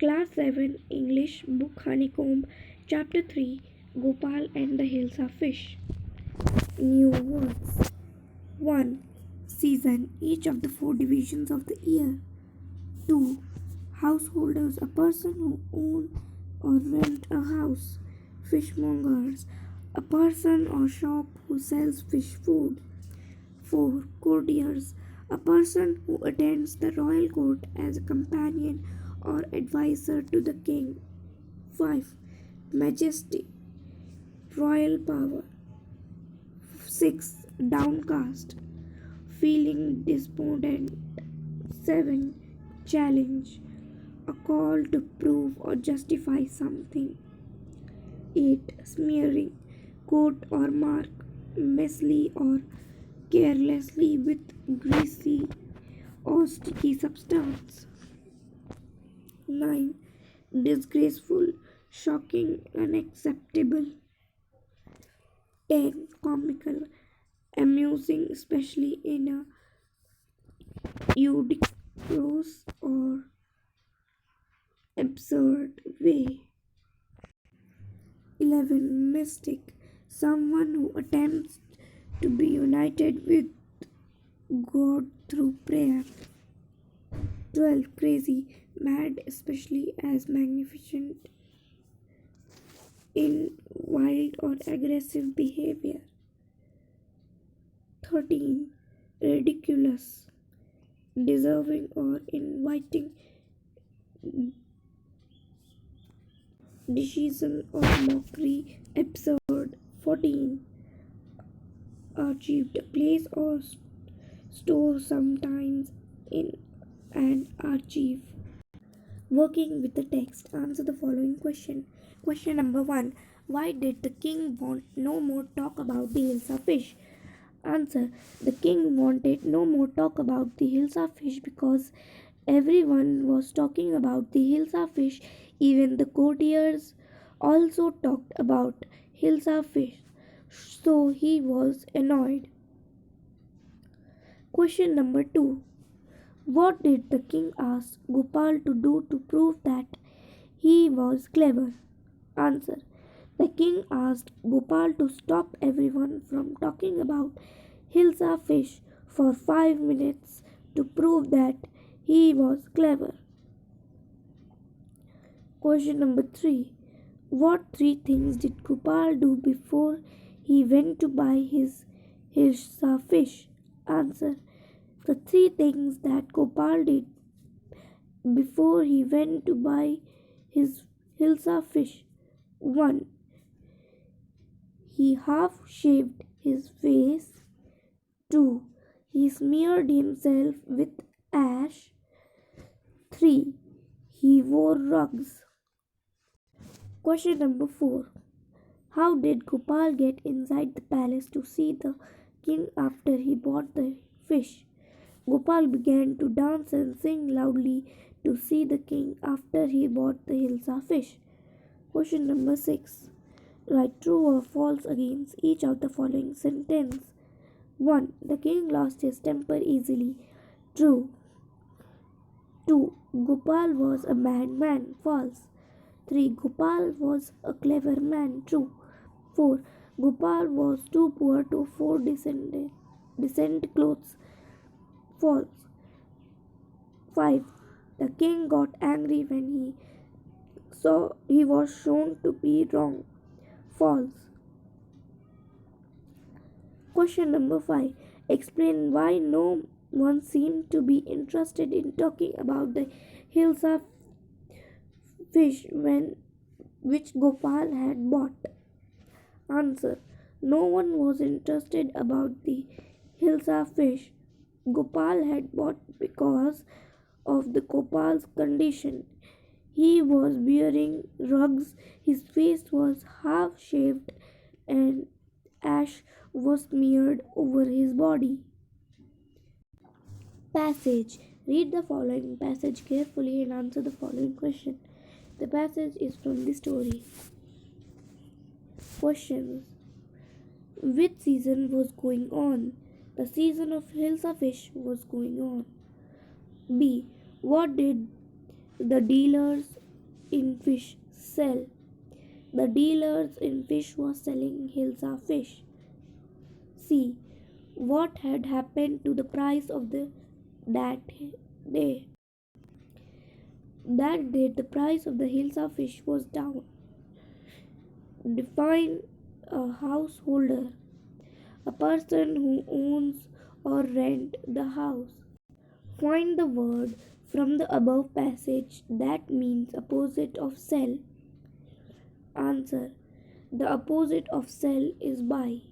Class-7 English book Honeycomb, Chapter-3 Gopal and the Hilsa fish. New words. 1. Season, each of the 4 divisions of the year. 2. Householders, a person who own or rent a house. Fishmongers, a person or shop who sells fish food. 4. Courtiers, a person who attends the royal court as a companion or advisor to the king. 5. Majesty, royal power. 6. Downcast, feeling despondent. 7. Challenge, a call to prove or justify something. 8. Smearing, coat or mark messily or carelessly with greasy or sticky substance. 9. Disgraceful, shocking, unacceptable. 10. Comical, amusing, especially in a ludicrous or absurd way. 11. Mystic, someone who attempts to be united with God through prayer. 12. Crazy, mad, especially as magnificent in wild or aggressive behavior. 13. Ridiculous, deserving or inviting derision or mockery, absurd. 14. Archived, a place or store sometimes in an archive. Working with the text, answer the following question. Question number 1. Why did the king want no more talk about the Hilsa fish? Answer. The king wanted no more talk about the Hilsa fish because everyone was talking about the Hilsa fish. Even the courtiers also talked about Hilsa fish. So he was annoyed. Question number 2. What did the king ask Gopal to do to prove that he was clever? Answer. The king asked Gopal to stop everyone from talking about Hilsa fish for 5 minutes to prove that he was clever. Question number 3. What 3 things did Gopal do before he went to buy his Hilsa fish? Answer. The 3 things that Gopal did before he went to buy his Hilsa fish. 1. He half shaved his face. 2. He smeared himself with ash. 3. He wore rugs. Question number 4. How did Gopal get inside the palace to see the king after he bought the fish? Gopal began to dance and sing loudly to see the king after he bought the Hilsa fish. Question number 6. Write true or false against each of the following sentences. 1. The king lost his temper easily. True. 2. Gopal was a bad man. False. 3. Gopal was a clever man. True. 4. Gopal was too poor to afford decent clothes. False. 5. The king got angry when he was shown to be wrong. False. Question number 5. Explain why no one seemed to be interested in talking about the Hilsa fish which Gopal had bought. Answer. No one was interested about the Hilsa fish Gopal had bought because of the Gopal's condition. He was wearing rugs, his face was half shaved, and ash was smeared over his body. Passage. Read the following passage carefully and answer the following question. The passage is from the story. Questions. Which season was going on? The season of Hilsa fish was going on. B. What did the dealers in fish. Sell. The dealers in fish was selling Hilsa fish. See what had happened to the price of that day. That day the price of the Hilsa fish was down. Define a householder, a person who owns or rent the house. Find the word from the above passage that means opposite of sell. Answer. The opposite of sell is buy.